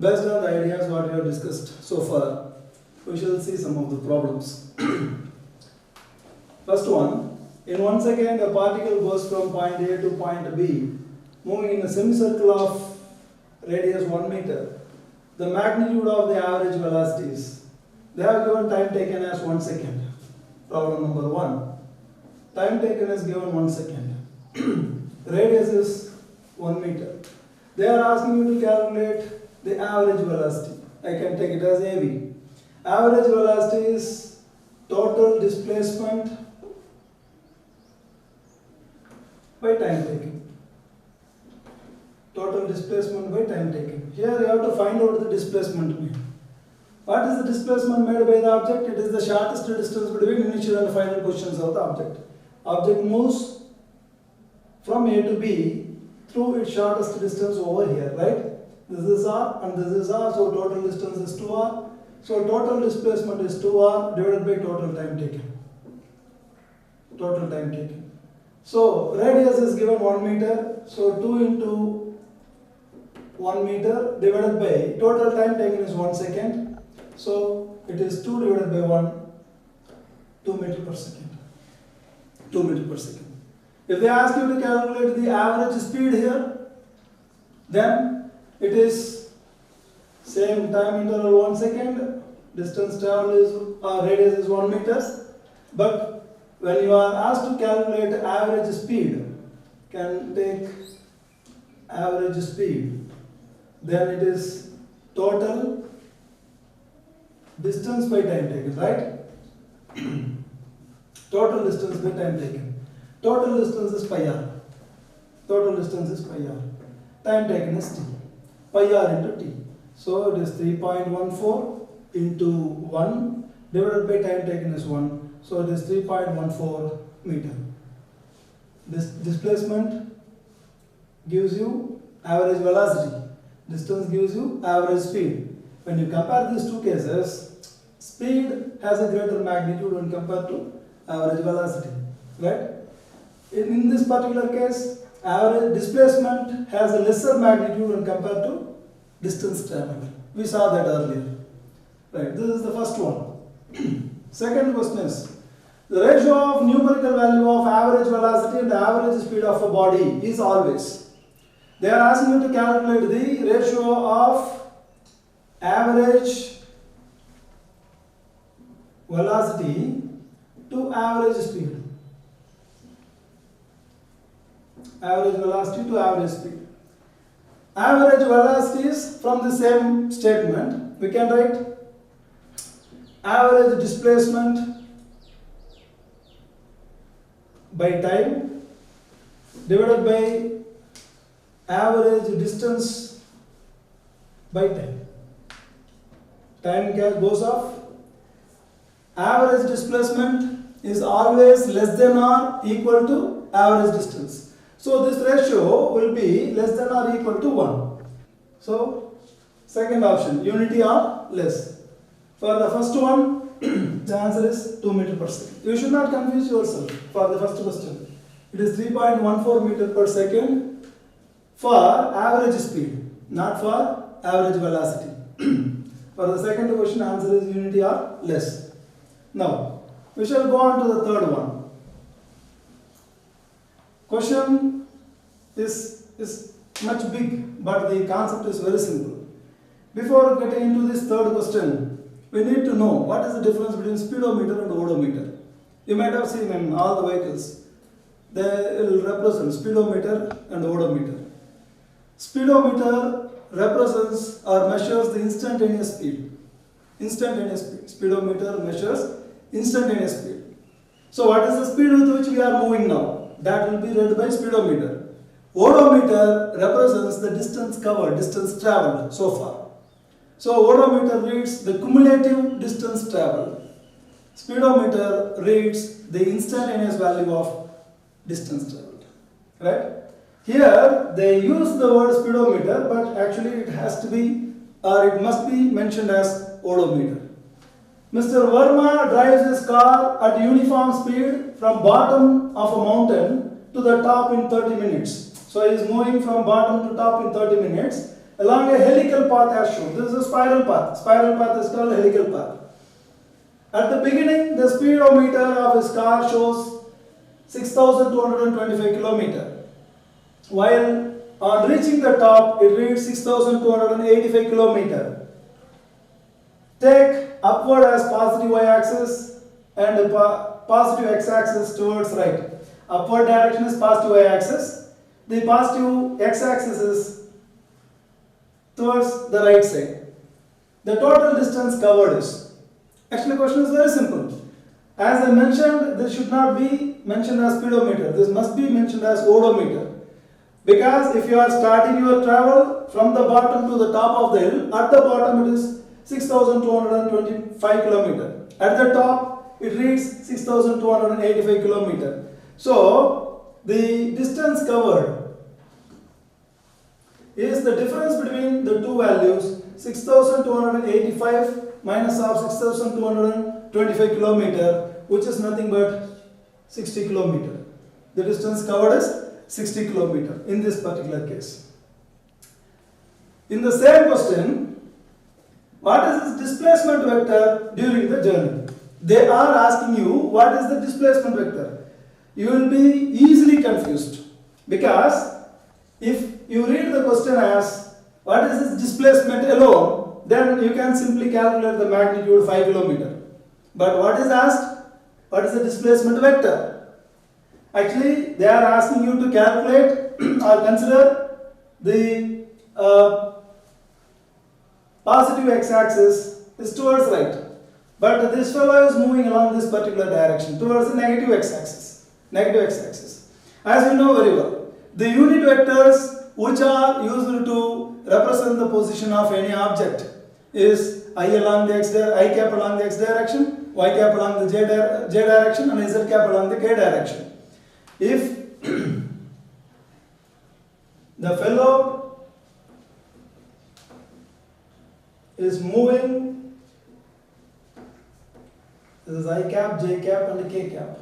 Based on the ideas what we have discussed so far, we shall see some of the problems. First one, in 1 second a particle goes from point A to point B, moving in a semicircle of radius 1 meter. The magnitude of the average velocities. They have given time taken as 1 second. Problem number 1. Time taken is given 1 second. Radius is 1 meter. They are asking you to calculate the average velocity. I can take it as AV. Average velocity is total displacement by time taken. Total displacement by time taken. Here you have to find out the displacement made. What is the displacement made by the object? It is the shortest distance between initial and final positions of the object. Object moves from A to B through its shortest distance over here, right? This is R and this is R, so total distance is 2R. So total displacement is 2R divided by total time taken. Total time taken. So radius is given 1 meter, so 2 into 1 meter divided by total time taken is 1 second. So it is 2 divided by 1, 2 meter per second. 2 meter per second. If they ask you to calculate the average speed here, then it is same time interval 1 second, distance traveled is radius is 1 meter. But when you are asked to calculate average speed, can take average speed, then it is total distance by time taken, right? Total distance by time taken. Total distance is pi r. Total distance is pi r. Time taken is t. Pi r into t. So it is 3.14 into 1 divided by time taken is 1. So it is 3.14 meter. This displacement gives you average velocity. Distance gives you average speed. When you compare these two cases, speed has a greater magnitude when compared to average velocity, right? In this particular case, average displacement has a lesser magnitude when compared to distance traveled. We saw that earlier, right? This is the first one. Second question is, the ratio of numerical value of average velocity and average speed of a body is always. They are asking you to calculate the ratio of average velocity to average speed. Average velocity to average speed. Average velocity is from the same statement. We can write average displacement by time divided by average distance by time. Time goes off. Average displacement is always less than or equal to average distance. So this ratio will be less than or equal to 1. So second option, unity or less. For the first one, the answer is 2 meter per second. You should not confuse yourself for the first question. It is 3.14 meter per second for average speed, not for average velocity. For the second question, answer is unity or less. Now, we shall go on to the third one. Question is much big, but the concept is very simple. Before getting into this third question, we need to know what is the difference between speedometer and odometer. You might have seen in all the vehicles, they will represent speedometer and odometer. Speedometer represents or measures the instantaneous speed. Instantaneous speed. Speedometer measures instantaneous speed. So what is the speed with which we are moving now? That will be read by speedometer. Odometer represents the distance covered, distance traveled so far. So odometer reads the cumulative distance traveled. Speedometer reads the instantaneous value of distance traveled. Right? Here they use the word speedometer, but actually it has to be or it must be mentioned as odometer. Mr. Verma drives his car at uniform speed from bottom of a mountain to the top in 30 minutes. So he is moving from bottom to top in 30 minutes. along a helical path as shown. This is a spiral path. Spiral path is called a helical path. At the beginning, the speedometer of his car shows 6,225 km. While on reaching the top, it reads 6,285 km. Take upward as positive y-axis and positive x-axis towards right. Upward direction is positive y-axis. The positive x-axis is towards the right side. The total distance covered is. Actually, the question is very simple. As I mentioned, this should not be mentioned as speedometer. This must be mentioned as odometer. Because if you are starting your travel from the bottom to the top of the hill, at the bottom it is 6,225 km. At the top, it reads 6,285 km. So, the distance covered is the difference between the two values, 6,285 minus of 6,225 km, which is nothing but 60 km. The distance covered is 60 km in this particular case. In the same question, what is this displacement vector during the journey? They are asking you what is the displacement vector. You will be easily confused because if you read the question as what is this displacement alone, then you can simply calculate the magnitude 5 km. But what is asked? What is the displacement vector? Actually, they are asking you to calculate or consider the positive x-axis is towards right. But this fellow is moving along this particular direction towards the negative x-axis. Negative x-axis. As you know very well, the unit vectors which are used to represent the position of any object is I along the I cap along the x direction, y cap along the j direction, and z cap along the k direction. If the fellow is moving, this is I cap, j cap, and k cap.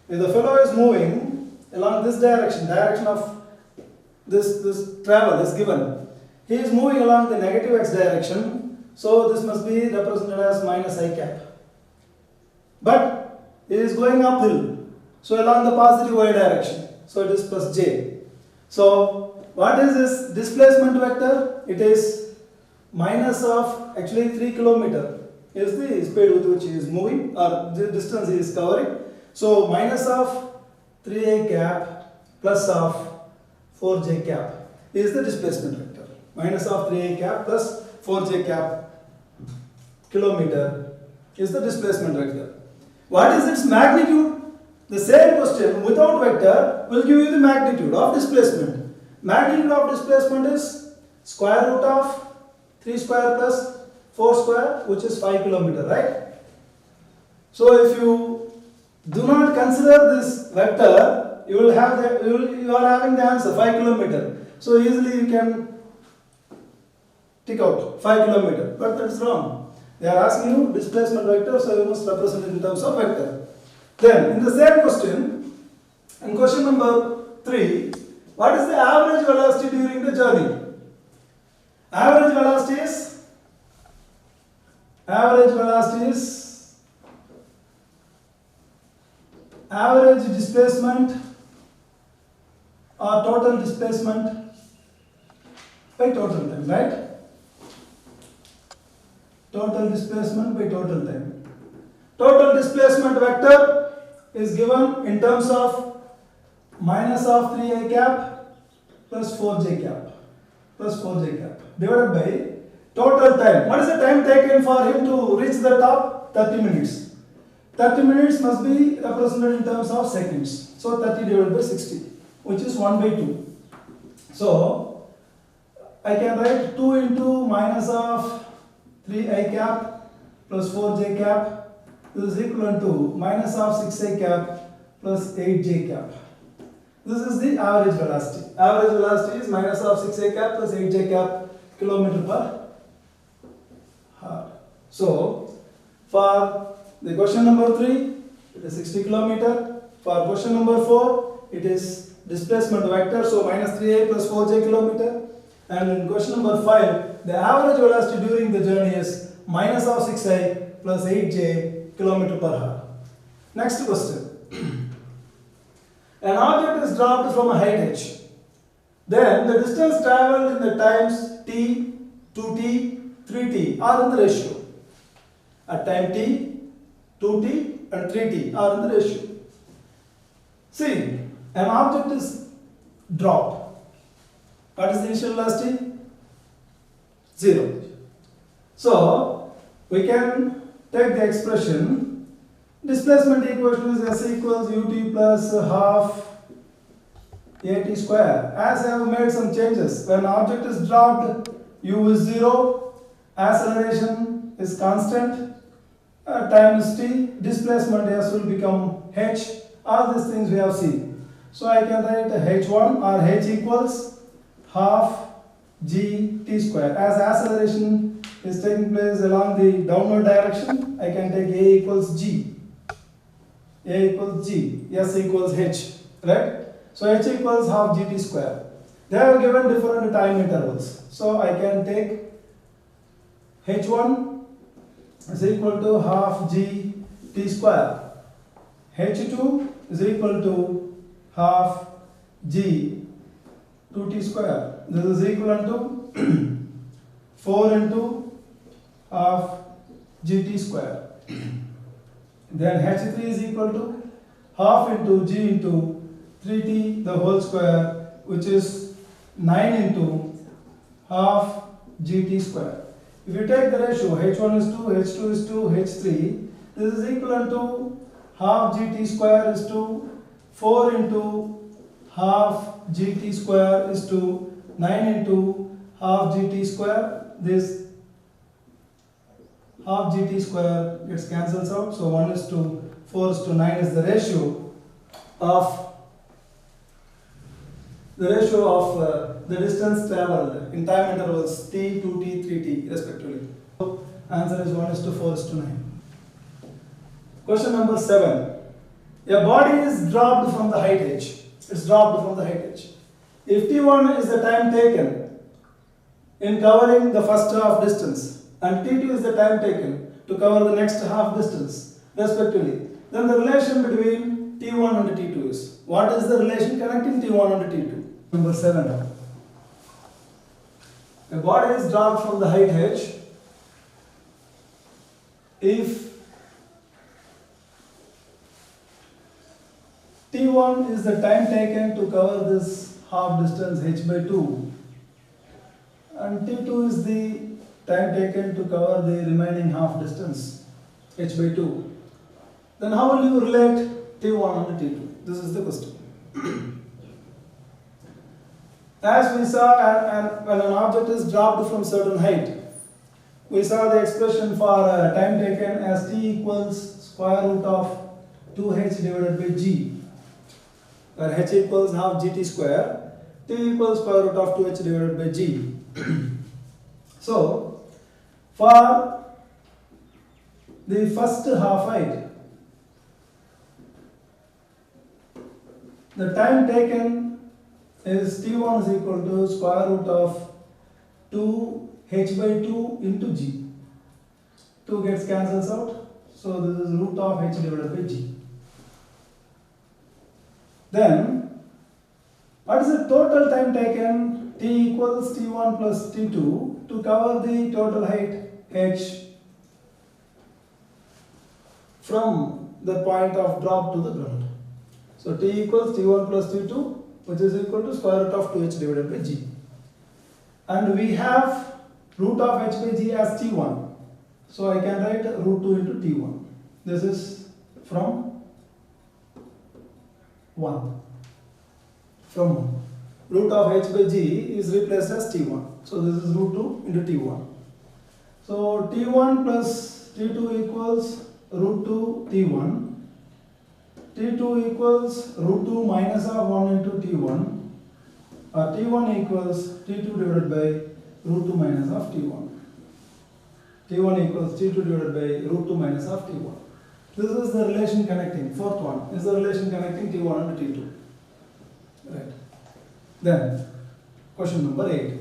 If the fellow is moving along this direction of this travel is given, he is moving along the negative x direction, so this must be represented as minus I cap. But it is going uphill, so along the positive y direction, so it is plus j. So what is this displacement vector? It is minus of actually 3 km is the speed with which he is moving, or the distance he is covering. So minus of 3a cap plus of 4j cap is the displacement vector. Minus of 3a cap plus 4j cap kilometer is the displacement vector. What is its magnitude? The same question without vector will give you the magnitude of displacement. Magnitude of displacement is square root of 3 square plus 4 square, which is 5 km, right? So if you do not consider this vector, you will have you are having the answer 5 km. So easily you can tick out 5 km, but that's wrong. They are asking you displacement vector, so you must represent it in terms of vector. Then in the same question, in question number 3, what is the average velocity during the journey? Average velocity is average displacement or total displacement by total time, right? Total displacement by total time. Total displacement vector is given in terms of minus of 3a cap plus 4j cap divided by total time. What is the time taken for him to reach the top? 30 minutes. 30 minutes must be represented in terms of seconds. So 30 divided by 60, which is 1 by 2. So I can write 2 into minus of 3a cap plus 4j cap. This is equivalent to minus of 6a cap plus 8j cap. This is the average velocity. Average velocity is minus of 6a cap plus 8j cap kilometer per hour. So for the question number 3, it is 60 km. For question number 4, it is displacement vector. So minus 3a plus 4j kilometer. And in question number 5, the average velocity during the journey is minus of 6i plus 8j km per hour. Next question. An object is dropped from a height h. Then the distance travelled in the times t, 2t, 3t are in the ratio. At time t, 2t and 3t are in the ratio. See, an object is dropped. What is the initial velocity? 0. So, we can take the expression displacement equation is s equals ut plus half at square. As I have made some changes, when object is dropped, u is 0, acceleration is constant, time is t, displacement s will become h. All these things we have seen. So I can write h1 or h equals half g t square. As acceleration is taking place along the downward direction, I can take a equals g, a equals g, s equals h, right? So h equals half gt square. They have given different time intervals. So I can take h1 is equal to half g t square. h2 is equal to half g 2t square. This is equivalent to 4 into half gt square. Then h3 is equal to half into g into 3t the whole square, which is 9 into half gt square. If you take the ratio h1 is 2, h2 is 2, h3, this is equivalent to half gt square is to 4 into half gt square is to 9 into half gt square. This half gt square gets cancels out. So 1 is to 4 is to 9 is the ratio of the distance travelled in time intervals t, 2t, 3t respectively. So answer is 1 is to 4 is to 9. Question number 7. A body is dropped from the height h. It's dropped from the height h. If t1 is the time taken in covering the first half distance and t2 is the time taken to cover the next half distance respectively, then the relation between t1 and t2 is. What is the relation connecting t1 and t2? Number 7. A body is dropped from the height h if t1 is the time taken to cover this half distance h by 2 and t2 is the time taken to cover the remaining half distance h by 2. Then how will you relate t1 and t2? This is the question. As we saw, when an object is dropped from certain height, we saw the expression for time taken as t equals square root of 2h divided by g, where h equals half gt square, t equals square root of 2h divided by g. So, for the first half height, the time taken is t1 is equal to square root of 2h by 2 into g. 2 gets cancels out, so this is root of h divided by g. Then, what is the total time taken? T equals t1 plus t2 to cover the total height h from the point of drop to the ground. So t equals t1 plus t2, which is equal to square root of 2h divided by g. And we have root of h by g as t1. So I can write root 2 into t1. This is from 1. From 1. Root of h by g is replaced as t1. So this is root 2 into t1. So t1 plus t2 equals root 2 t1. t2 equals root 2 minus of 1 into t1, or t1 equals t2 divided by root 2 minus of t1. t1 equals t2 divided by root 2 minus of t1. This is the relation connecting, fourth one is the relation connecting t1 and t2. Right. Then, question number 8.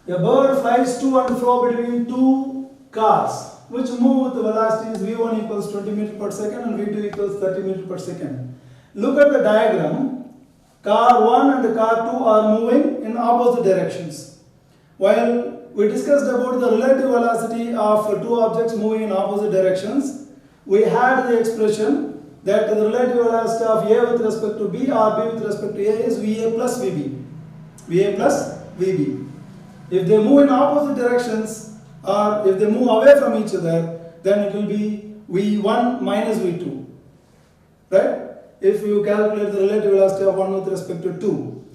A bird flies to and fro between two cars which move with the velocities v1 equals 20 meters per second and v2 equals 30 meters per second. Look at the diagram. Car 1 and car 2 are moving in opposite directions. While we discussed about the relative velocity of two objects moving in opposite directions, we had the expression that the relative velocity of A with respect to B or B with respect to A is VA plus VB. VA plus VB. If they move in opposite directions or if they move away from each other, then it will be V1 minus V2. Right? If you calculate the relative velocity of 1 with respect to 2.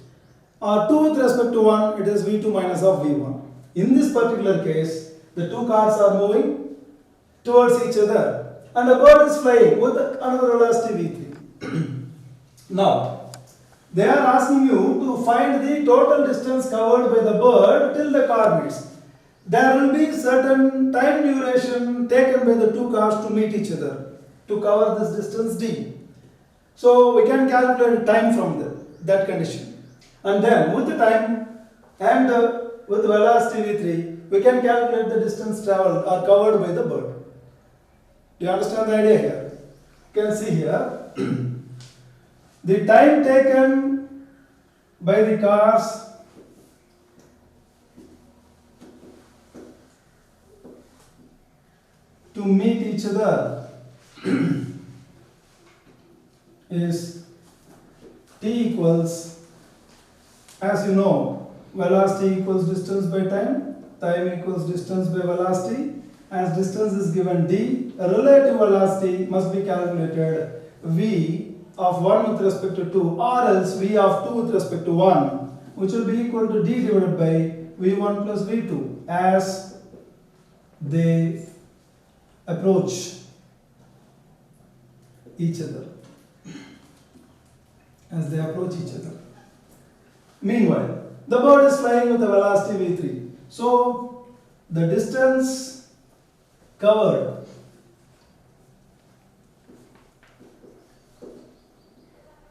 Or 2 with respect to 1, it is V2 minus of V1. In this particular case, the two cars are moving towards each other and a bird is flying with another velocity V3. Now, they are asking you to find the total distance covered by the bird till the car meets. There will be certain time duration taken by the two cars to meet each other to cover this distance d. So we can calculate time from that condition. And then with the time and with velocity v3, we can calculate the distance traveled or covered by the bird. Do you understand the idea here? You can see here. The time taken by the cars to meet each other is t equals, as you know, velocity equals distance by time, time equals distance by velocity. As distance is given d, a relative velocity must be calculated v of 1 with respect to 2 or else v of 2 with respect to 1, which will be equal to d divided by v1 plus v2 as they approach each other. As they approach each other. Meanwhile, the bird is flying with a velocity v3. So, the distance covered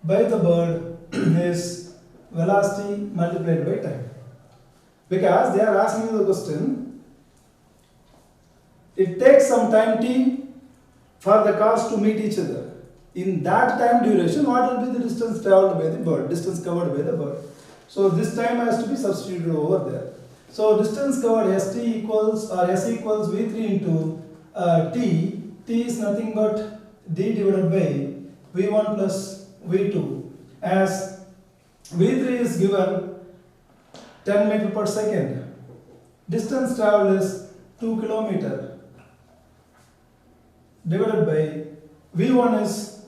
by the bird is velocity multiplied by time. Because they are asking you the question, it takes some time t for the cars to meet each other. In that time duration, what will be the distance traveled by the bird, distance covered by the bird? So this time has to be substituted over there. So distance covered ST equals or S equals V3 into T. T is nothing but D divided by V1 plus V2. As V3 is given 10 meter per second. Distance traveled is 2 kilometer divided by V1 is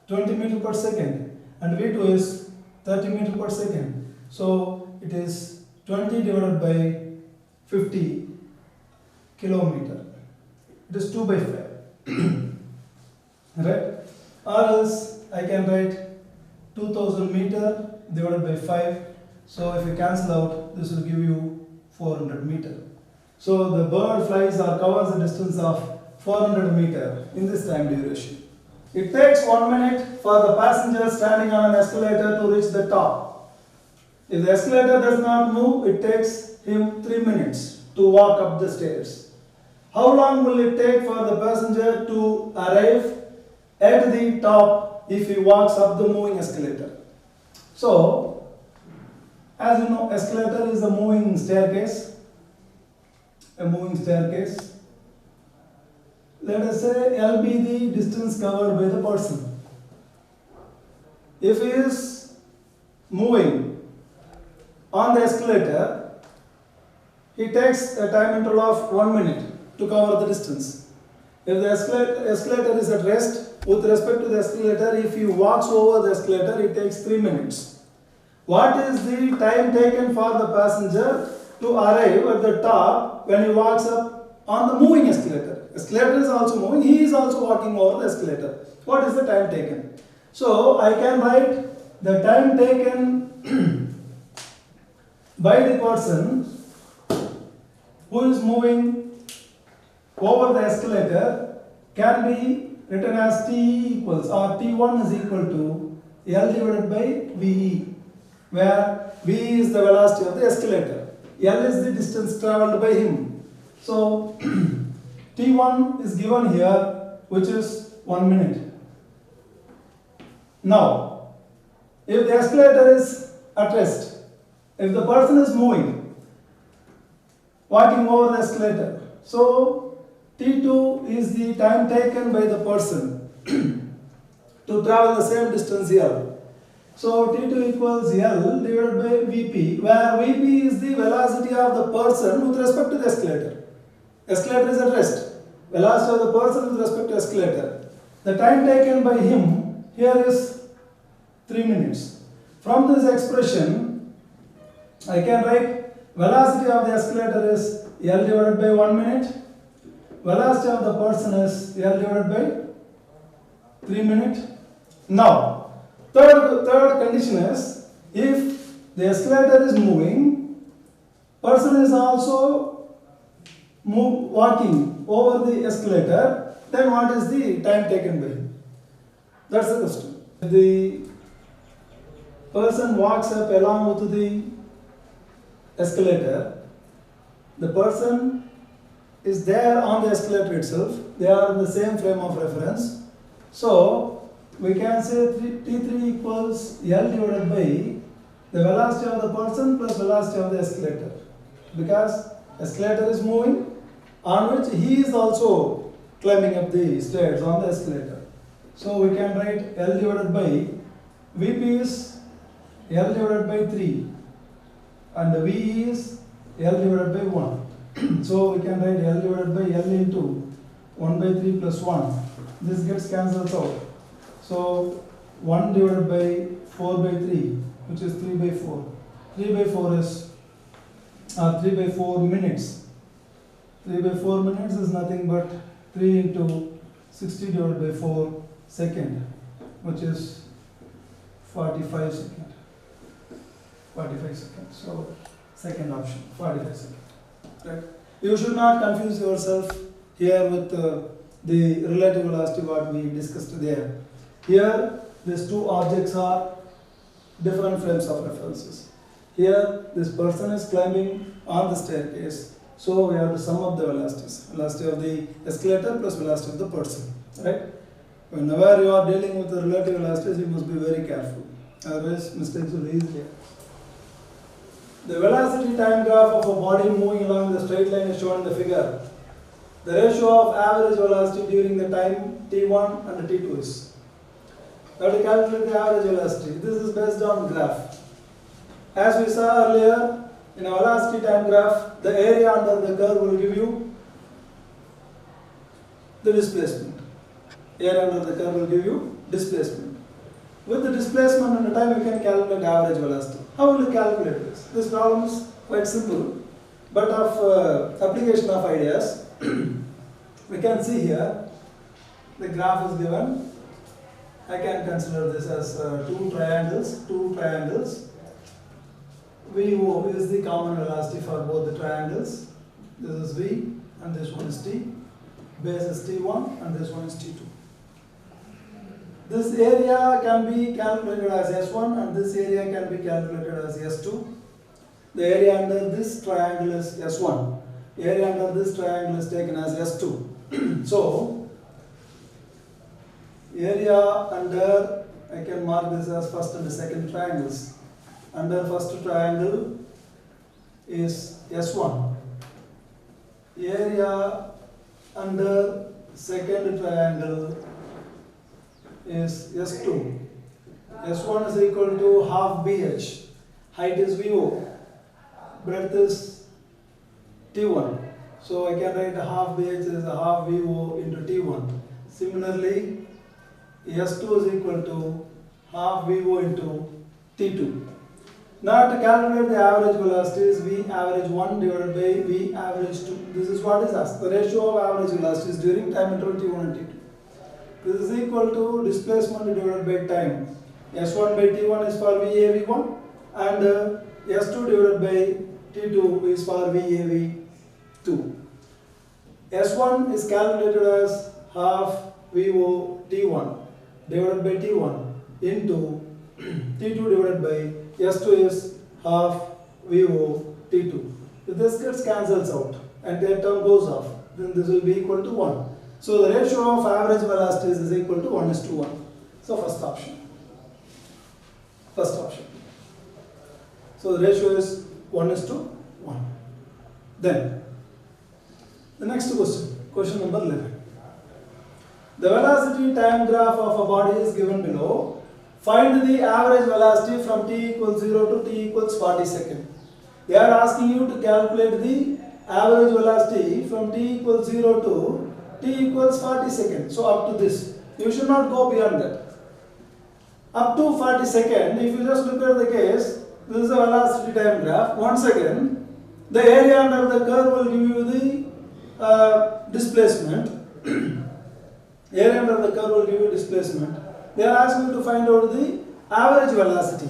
20 meter per second and V2 is 30 meter per second. So it is 20 divided by 50 kilometer. It is 2 by 5. Right? Or else I can write 2000 meter divided by 5. So if you cancel out, this will give you 400 meter. So the bird flies or covers the distance of 400 meter in this time duration. It takes 1 minute for the passenger standing on an escalator to reach the top. If the escalator does not move, it takes him 3 minutes to walk up the stairs. How long will it take for the passenger to arrive at the top if he walks up the moving escalator? So, as you know, escalator is a moving staircase. A moving staircase. Let us say L be the distance covered by the person. If he is moving on the escalator, he takes a time interval of 1 minute to cover the distance. If the escalator is at rest, with respect to the escalator, if he walks over the escalator, it takes 3 minutes. What is the time taken for the passenger to arrive at the top when he walks up on the moving escalator? Escalator is also moving, he is also walking over the escalator. What is the time taken? So I can write the time taken by the person who is moving over the escalator can be written as T equals or T1 is equal to L divided by VE, where V is the velocity of the escalator. L is the distance traveled by him. So T1 is given here, which is 1 minute. Now, if the escalator is at rest, if the person is moving, walking over the escalator, so T2 is the time taken by the person to travel the same distance L. So T2 equals L divided by Vp, where Vp is the velocity of the person with respect to the escalator. Escalator is at rest. Velocity of the person with respect to escalator. The time taken by him here is 3 minutes. From this expression, I can write velocity of the escalator is L divided by 1 minute. Velocity of the person is L divided by 3 minutes. Now, third condition is, if the escalator is moving, person is also walking over the escalator, then what is the time taken by him? That's the question. If the person walks up along with the escalator, the person is there on the escalator itself, they are in the same frame of reference. So we can say T3 equals L divided by the velocity of the person plus velocity of the escalator, because escalator is moving on which he is also climbing up the stairs on the escalator. So we can write L divided by Vp is L divided by 3 and V is L divided by 1. So we can write L divided by L into 1 by 3 plus 1. This gets cancelled out. So 1 divided by 4 by 3, which is 3 by 4. 3 by 4 is 3 by 4 minutes. 3 by 4 minutes is nothing but 3 into 60 divided by 4 second, which is 45 seconds. 45 seconds. So second option, 45 seconds. Right. You should not confuse yourself here with the relative velocity what we discussed there. Here, these two objects are different frames of references. Here, this person is climbing on the staircase, so we have to sum up the velocities. Velocity of the escalator plus velocity of the person. Right? Whenever you are dealing with the relative velocities, you must be very careful. Otherwise, mistakes will be easy. The velocity time graph of a body moving along the straight line is shown in the figure. The ratio of average velocity during the time T1 and T2 is. Now to calculate the average velocity, this is based on graph. As we saw earlier, in a velocity time graph, the area under the curve will give you the displacement. Area under the curve will give you displacement. With the displacement and the time, you can calculate average velocity. How will you calculate this? This problem is quite simple, but of application of ideas, we can see here the graph is given. I can consider this as two triangles. VO is the common velocity for both the triangles. This is V and this one is T. Base is T1 and this one is T2. This area can be calculated as S1 and this area can be calculated as S2. The area under this triangle is S1. Area under this triangle is taken as S2. So, area under, I can mark this as first and second triangles. Under first triangle is S1. Area under second triangle is S2. S1 is equal to half BH. Height is VO. Breadth is T1. So I can write half BH is half VO into T1. Similarly, S2 is equal to half VO into T2. Now to calculate the average velocities, V average 1 divided by V average 2. This is what is asked. The ratio of average velocities during time interval T1 and T2. This is equal to displacement divided by time. S1 by T1 is for VAV1 and S2 divided by T2 is for VAV2. S1 is calculated as half VO T1 divided by T1 into T2 divided by S2 is half VO T2. If this gets cancels out and that term goes off, then this will be equal to 1. So the ratio of average velocities is equal to 1:1. So first option. First option. So the ratio is 1:1. Then the next question, question number 11. The velocity time graph of a body is given below. Find the average velocity from t equals 0 to t equals 40 seconds. They are asking you to calculate the average velocity from t equals 0 to t equals 40 seconds. So up to this. You should not go beyond that. Up to 40 seconds, if you just look at the case, this is a velocity time graph. Once again, the area under the curve will give you the displacement. Area under the curve will give you displacement. They are asking you to find out the average velocity.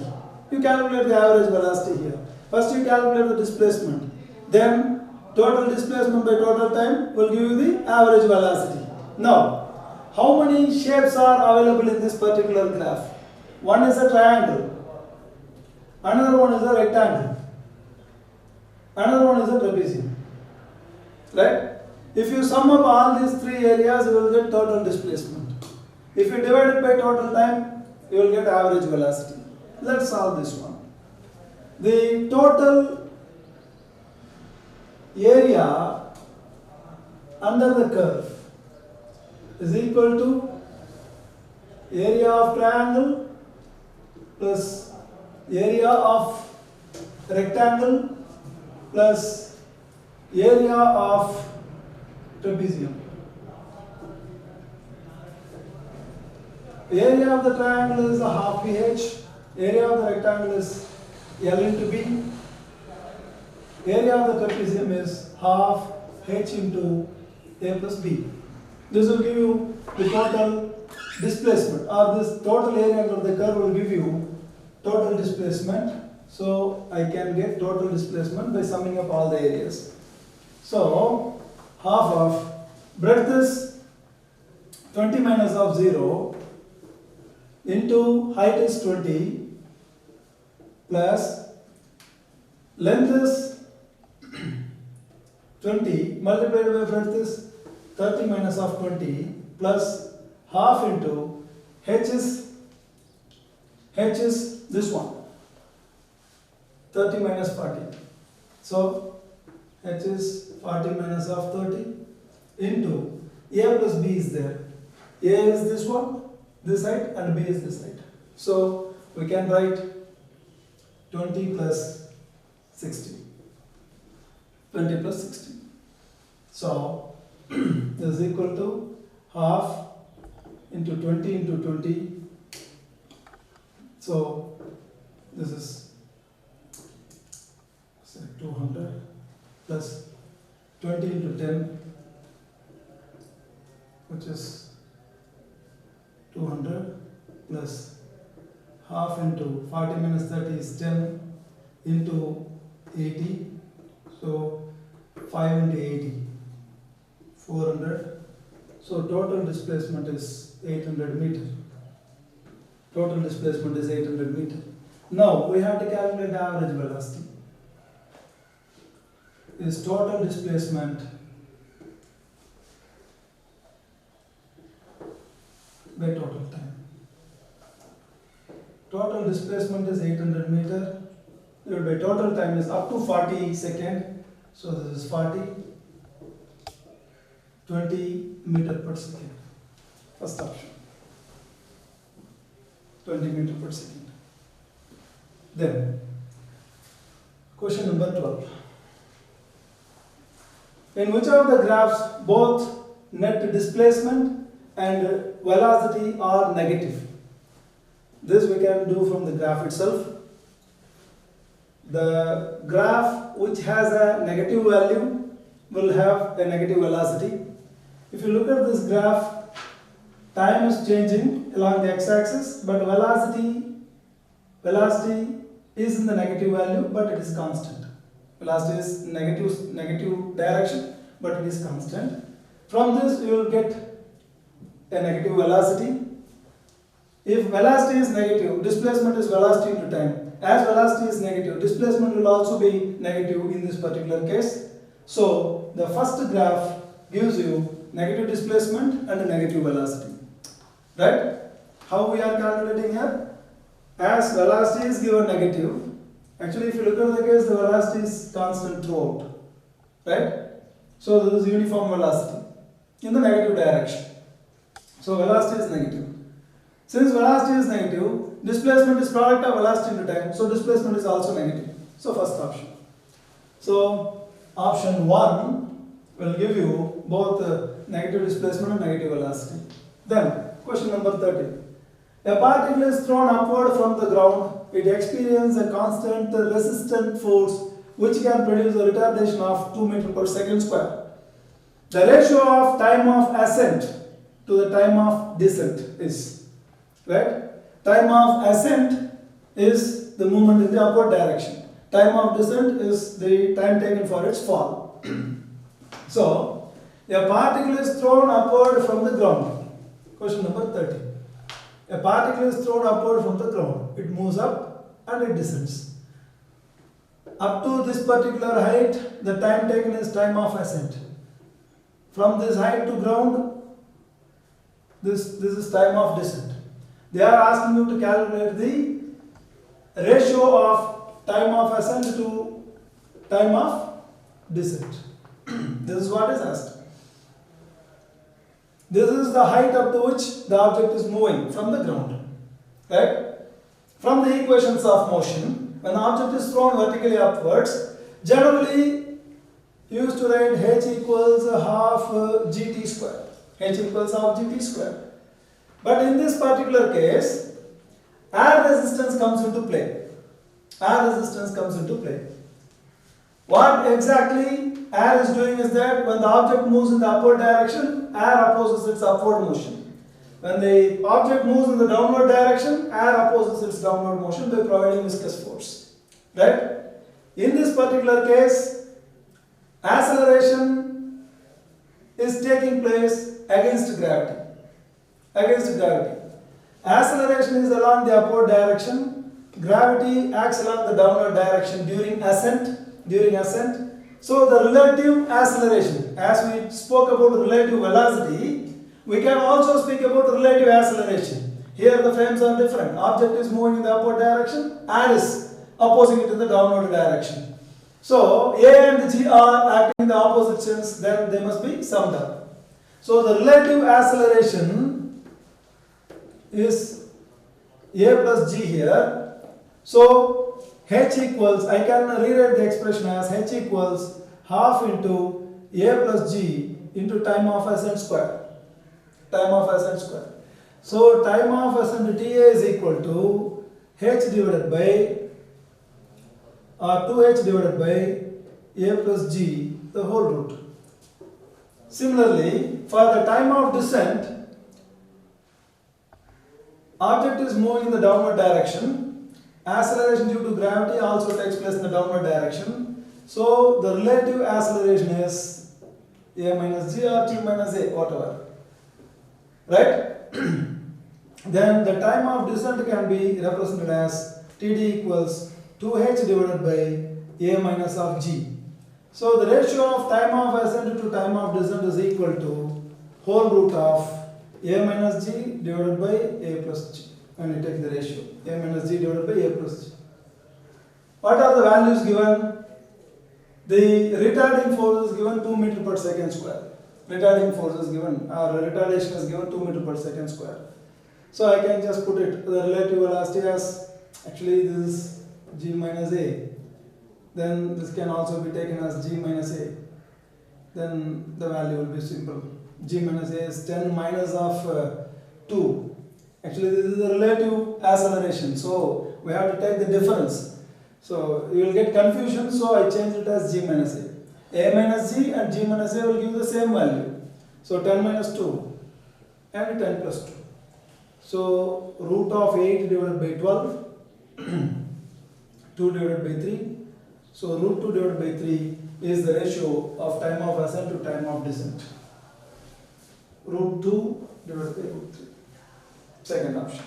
You calculate the average velocity here. First you calculate the displacement. Then total displacement by total time will give you the average velocity. Now, how many shapes are available in this particular graph? One is a triangle. Another one is a rectangle. Another one is a trapezium. Right? If you sum up all these three areas, you will get total displacement. If you divide it by total time, you will get average velocity. Let's solve this one. The total area under the curve is equal to area of triangle plus area of rectangle plus area of trapezium. Area of the triangle is a half pH. Area of the rectangle is L into B. Area of the trapezium is half H into A plus B. This will give you the total displacement, or this total area under the curve will give you total displacement. So I can get total displacement by summing up all the areas. So half of breadth is 20 minus of 0 into height is 20 plus length is 20 multiplied by breadth is 30 minus of 20 plus half into h is this one, 30 minus 40. So h is 40 minus of 30 into a plus b is there. A is this one, this side, and b is this side. So we can write 20 plus 60. 20 plus 60. So this is equal to half into 20 into 20. So this is 200 plus 20 into 10, which is 200 plus half into 40 minus 30 is 10 into 80. So 5 into 80, 400. So total displacement is 800 meter. Total displacement is 800 meter. Now we have to calculate the average velocity. Is total displacement by total time. Total displacement is 800 meter. By total time is up to 40 seconds. So this is 40, 20 meter per second. First option. 20 meter per second. Then question number 12. In which of the graphs both net displacement and velocity are negative? This we can do from the graph itself. The graph which has a negative value will have a negative velocity. If you look at this graph, time is changing along the x-axis, but velocity is in the negative value, but it is constant. Velocity is negative direction, but it is constant. From this you will get a negative velocity. If velocity is negative, displacement is velocity into time. as velocity is negative, displacement will also be negative in this particular case. So the first graph gives you negative displacement and a negative velocity. Right? How we are calculating here? As velocity is given negative, actually if you look at the case, the velocity is constant throughout. Right? So this is uniform velocity in the negative direction. So velocity is negative. Since velocity is negative, displacement is product of velocity into time, so displacement is also negative. So first option. So option 1 will give you both negative displacement and negative velocity. Then question number 30. A particle is thrown upward from the ground. It experiences a constant resistant force which can produce a retardation of 2 meters per second square. The ratio of time of ascent to the time of descent is, right? Time of ascent is the movement in the upward direction. Time of descent is the time taken for its fall. So, a particle is thrown upward from the ground. Question number 30. A particle is thrown upward from the ground. It moves up and it descends. Up to this particular height, the time taken is time of ascent. From this height to ground, this is time of descent. They are asking you to calculate the ratio of time of ascent to time of descent. This is what is asked. This is the height up to which the object is moving from the ground. Right? From the equations of motion, when the object is thrown vertically upwards, generally used to write h equals half gt square. H equals half gt square. But in this particular case, air resistance comes into play. Air resistance comes into play. What exactly air is doing is that when the object moves in the upward direction, air opposes its upward motion. When the object moves in the downward direction, air opposes its downward motion by providing viscous force. Right? In this particular case, acceleration is taking place against gravity. Against gravity. Acceleration is along the upward direction. Gravity acts along the downward direction during ascent. So the relative acceleration, as we spoke about relative velocity, we can also speak about relative acceleration. Here the frames are different. Object is moving in the upward direction, air is opposing it in the downward direction. So A and G are acting in the opposite sense, then they must be summed up. So the relative acceleration is A plus G here. So H equals, I can rewrite the expression as H equals half into A plus G into time of ascent square. Time of ascent square. So time of ascent TA is equal to H divided by 2H divided by A plus G the whole root. Similarly, for the time of descent, object is moving in the downward direction. Acceleration due to gravity also takes place in the downward direction. So the relative acceleration is A minus G or T minus A, whatever. Right? Then the time of descent can be represented as TD equals 2H divided by A minus of G. So the ratio of time of ascent to time of descent is equal to whole root of A minus G divided by A plus G. When you take the ratio, A minus G divided by A plus G. What are the values given? The retarding force is given 2 meters per second square. Retarding force is given, or retardation is given 2 meters per second square. So I can just put it, the relative velocity as, actually this is G minus A. Then this can also be taken as G minus A. Then the value will be simple. G minus A is 10 minus of 2. Actually, this is the relative acceleration, so we have to take the difference. So you will get confusion, so I changed it as G minus A. A minus G and G minus A will give the same value. So 10 minus 2 and 10 plus 2. So root of 8 divided by 12, 2 divided by 3. So root 2 divided by 3 is the ratio of time of ascent to time of descent. Root 2 divided by root 3. Second option.